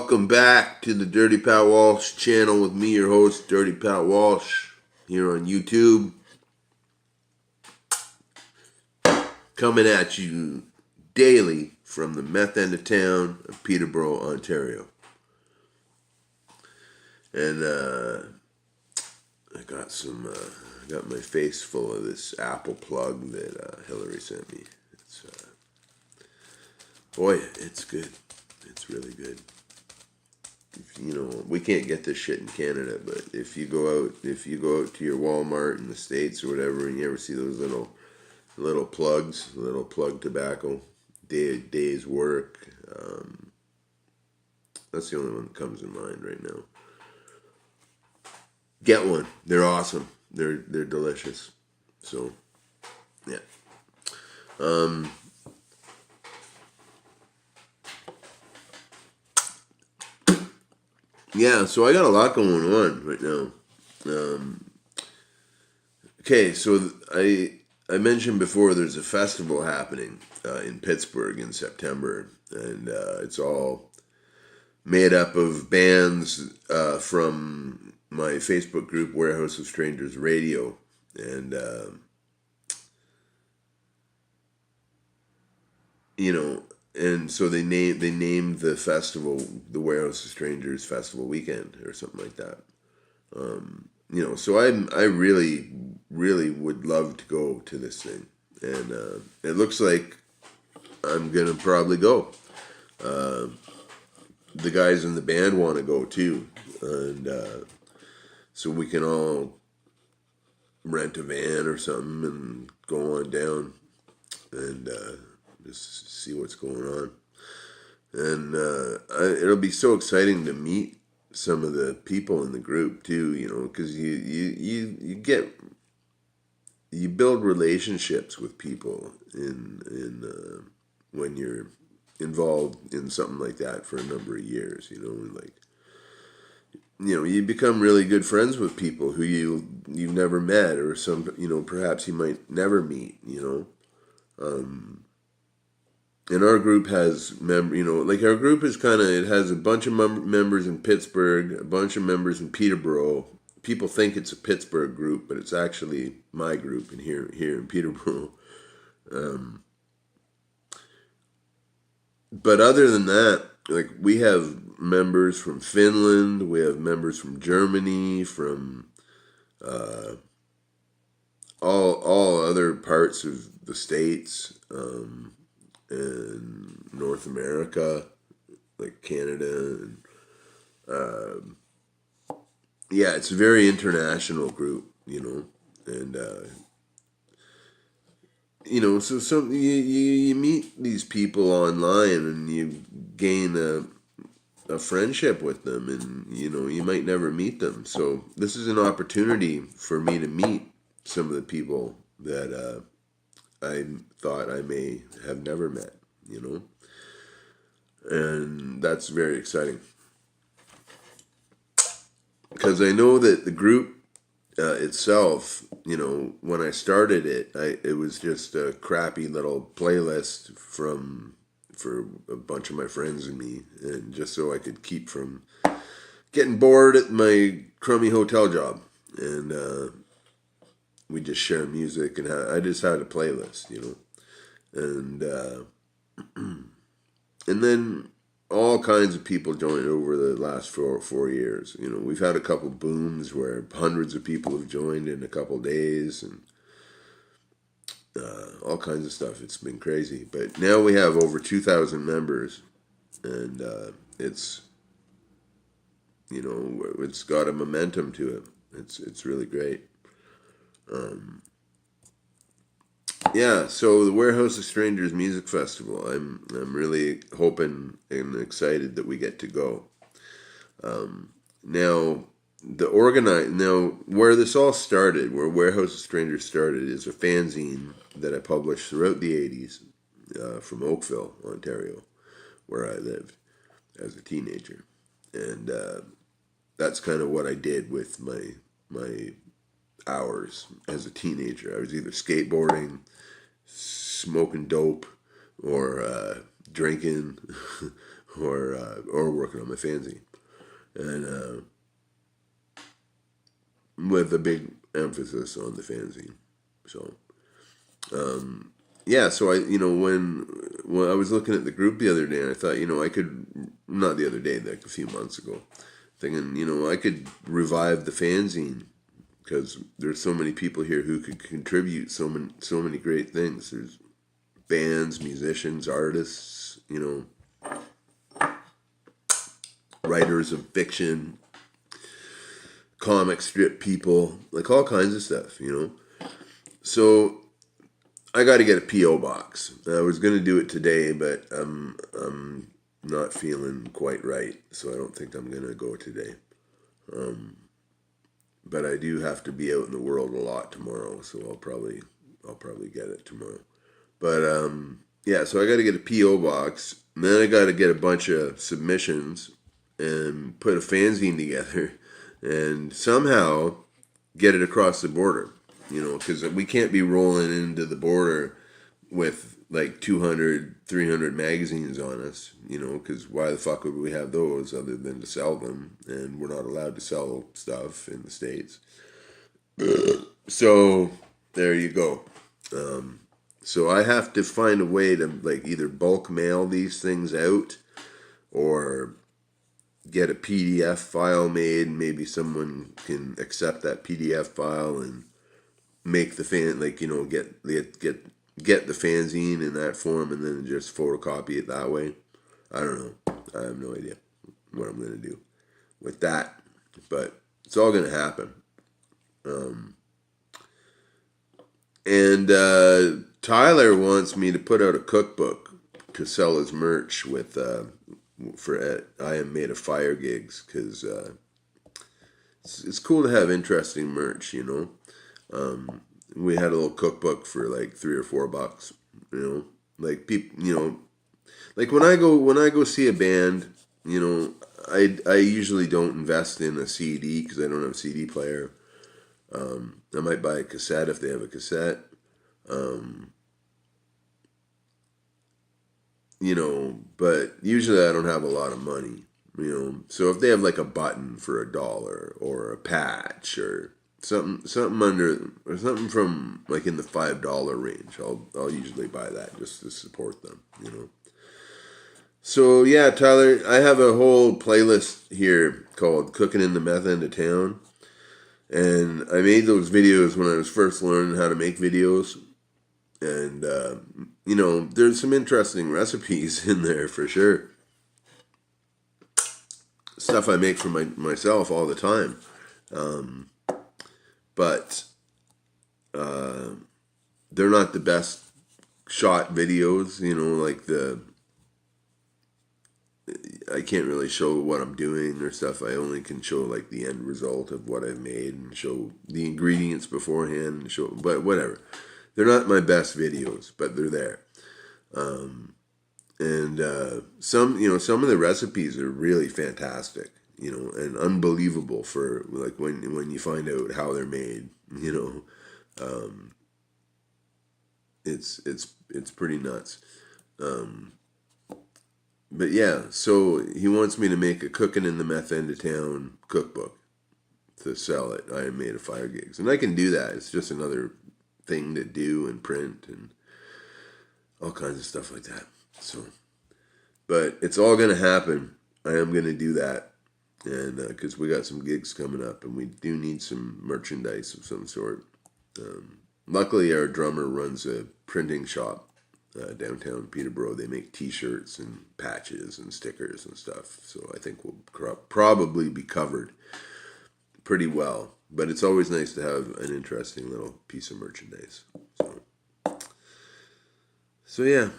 welcome back to the Dirty Pat Walsh channel with me, your host, Dirty Pat Walsh, here on YouTube. Coming at you daily from the meth end of town of Peterborough, Ontario. And I got my face full of this Apple plug that Hillary sent me. It's boy, it's good. It's really good. You know, we can't get this shit in Canada, but if you go out to your Walmart in the States or whatever, and you ever see those little plugs, little plug tobacco, day's work, that's the only one that comes in mind right now. Get one. They're awesome. They're delicious. So, yeah. Yeah, so I got a lot going on right now. Okay, so I mentioned before there's a festival happening in Pittsburgh in September, and it's all made up of bands from my Facebook group, Warehouse of Strangers Radio, and and so they named the festival the Warehouse of Strangers Festival Weekend or something like that. So I really would love to go to this thing, and it looks like I'm gonna probably go. The guys in the band want to go too, and so we can all rent a van or something and go on down and just see what's going on. And it'll be so exciting to meet some of the people in the group too, because you build relationships with people in when you're involved in something like that for a number of years, you become really good friends with people who you've never met, or perhaps you might never meet, And our group has our group is it has a bunch of members in Pittsburgh, a bunch of members in Peterborough. People think it's a Pittsburgh group, but it's actually my group here in Peterborough. But other than that, we have members from Finland, we have members from Germany, from all other parts of the States. In North America, like Canada, and it's a very international group, and so you meet these people online and you gain a friendship with them, and you might never meet them. So this is an opportunity for me to meet some of the people that I thought I may have never met, and that's very exciting. Because I know that the group itself, when I started it, it was just a crappy little playlist for a bunch of my friends and me, and just so I could keep from getting bored at my crummy hotel job, and we just share music, and I just had a playlist, and and then all kinds of people joined over the last 4 years. We've had a couple booms where hundreds of people have joined in a couple days, and all kinds of stuff. It's been crazy, but now we have over 2,000 members, and it's it's got a momentum to it. It's really great. So the Warehouse of Strangers Music Festival, I'm really hoping and excited that we get to go. Now where this all started, where Warehouse of Strangers started, is a fanzine that I published throughout the 80s from Oakville, Ontario, where I lived as a teenager, and that's kind of what I did with my hours as a teenager. I was either skateboarding, smoking dope, or drinking, or working on my fanzine, and with a big emphasis on the fanzine. So yeah, so when I was looking at the group the other day, and I thought, I could, not the other day, like a few months ago, thinking, I could revive the fanzine because there's so many people here who could contribute so many great things. There's bands, musicians, artists, writers of fiction, comic strip people, like all kinds of stuff. So I got to get a PO box. I was going to do it today, but I'm not feeling quite right, so I don't think I'm going to go today. But I do have to be out in the world a lot tomorrow, so I'll probably get it tomorrow. But yeah, so I got to get a PO box, and then I got to get a bunch of submissions and put a fanzine together, and somehow get it across the border. Because we can't be rolling into the border with like 200, 300 magazines on us, because why the fuck would we have those other than to sell them? And we're not allowed to sell stuff in the States. So there you go. So I have to find a way to like either bulk mail these things out or get a PDF file made. Maybe someone can accept that PDF file and make the get the fanzine in that form and then just photocopy it that way. I don't know. I have no idea what I'm going to do with that, but it's all going to happen. And Tyler wants me to put out a cookbook to sell his merch with for I Am Made of Fire gigs, because it's cool to have interesting merch. We had a little cookbook for like $3 or $4. Like people. Like when I go see a band. I usually don't invest in a CD because I don't have a CD player. I might buy a cassette if they have a cassette. But usually I don't have a lot of money. So if they have like a button for $1 or a patch or something under or something from like in the $5 range, I'll usually buy that just to support them. So yeah, Tyler, I have a whole playlist here called "Cooking in the Meth End of Town," and I made those videos when I was first learning how to make videos. And there's some interesting recipes in there for sure. Stuff I make for myself all the time. But they're not the best shot videos, I can't really show what I'm doing or stuff. I only can show like the end result of what I've made and show the ingredients beforehand and but whatever. They're not my best videos, but they're there. And some of the recipes are really fantastic, and unbelievable for like when you find out how they're made, it's pretty nuts. But yeah, so he wants me to make a Cooking in the Meth End of Town cookbook to sell it. I Am Made of Fire gigs, and I can do that. It's just another thing to do and print and all kinds of stuff like that. So, but it's all gonna happen. I am gonna do that, and because we got some gigs coming up, and we do need some merchandise of some sort. Luckily, our drummer runs a printing shop downtown Peterborough. They make T-shirts and patches and stickers and stuff. So I think we'll probably be covered pretty well. But it's always nice to have an interesting little piece of merchandise. So yeah.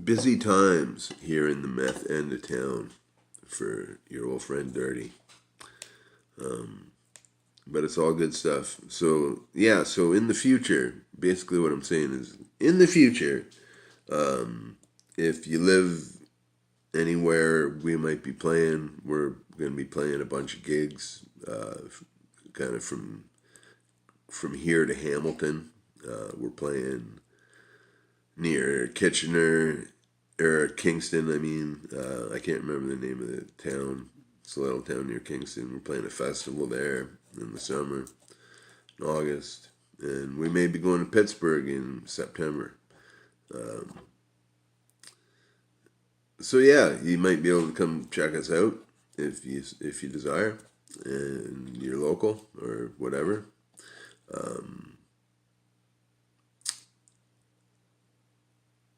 Busy times here in the meth end of town for your old friend Dirty. But it's all good stuff. So yeah, so in the future, basically what I'm saying is, in the future, if you live anywhere we might be playing, we're going to be playing a bunch of gigs, kind of from here to Hamilton. We're playing near Kitchener, or Kingston, I mean. I can't remember the name of the town. It's a little town near Kingston. We're playing a festival there in the summer, in August. And we may be going to Pittsburgh in September. So yeah, you might be able to come check us out if you desire, and you're local or whatever.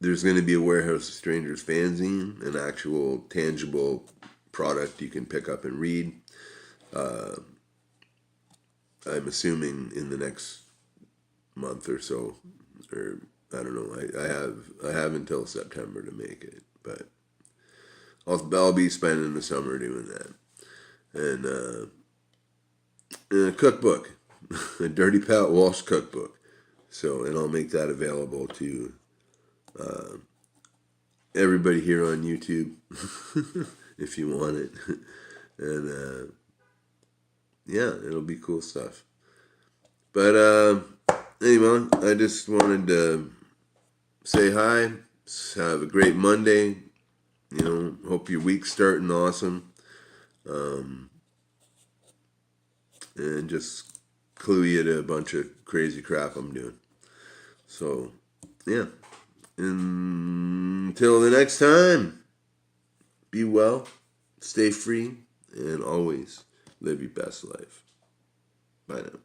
There's going to be a Warehouse of Strangers fanzine, an actual tangible product you can pick up and read. I'm assuming in the next month or so, or I don't know. I have until September to make it, but I'll be spending the summer doing that. And a cookbook, a Dirty Pat Walsh cookbook. So, and I'll make that available to everybody here on YouTube if you want it. And yeah, it'll be cool stuff. But anyway, I just wanted to say hi. Have a great Monday. You know, hope your week's starting awesome. And just clue you to a bunch of crazy crap I'm doing. So, yeah. Until the next time, be well, stay free, and always live your best life. Bye now.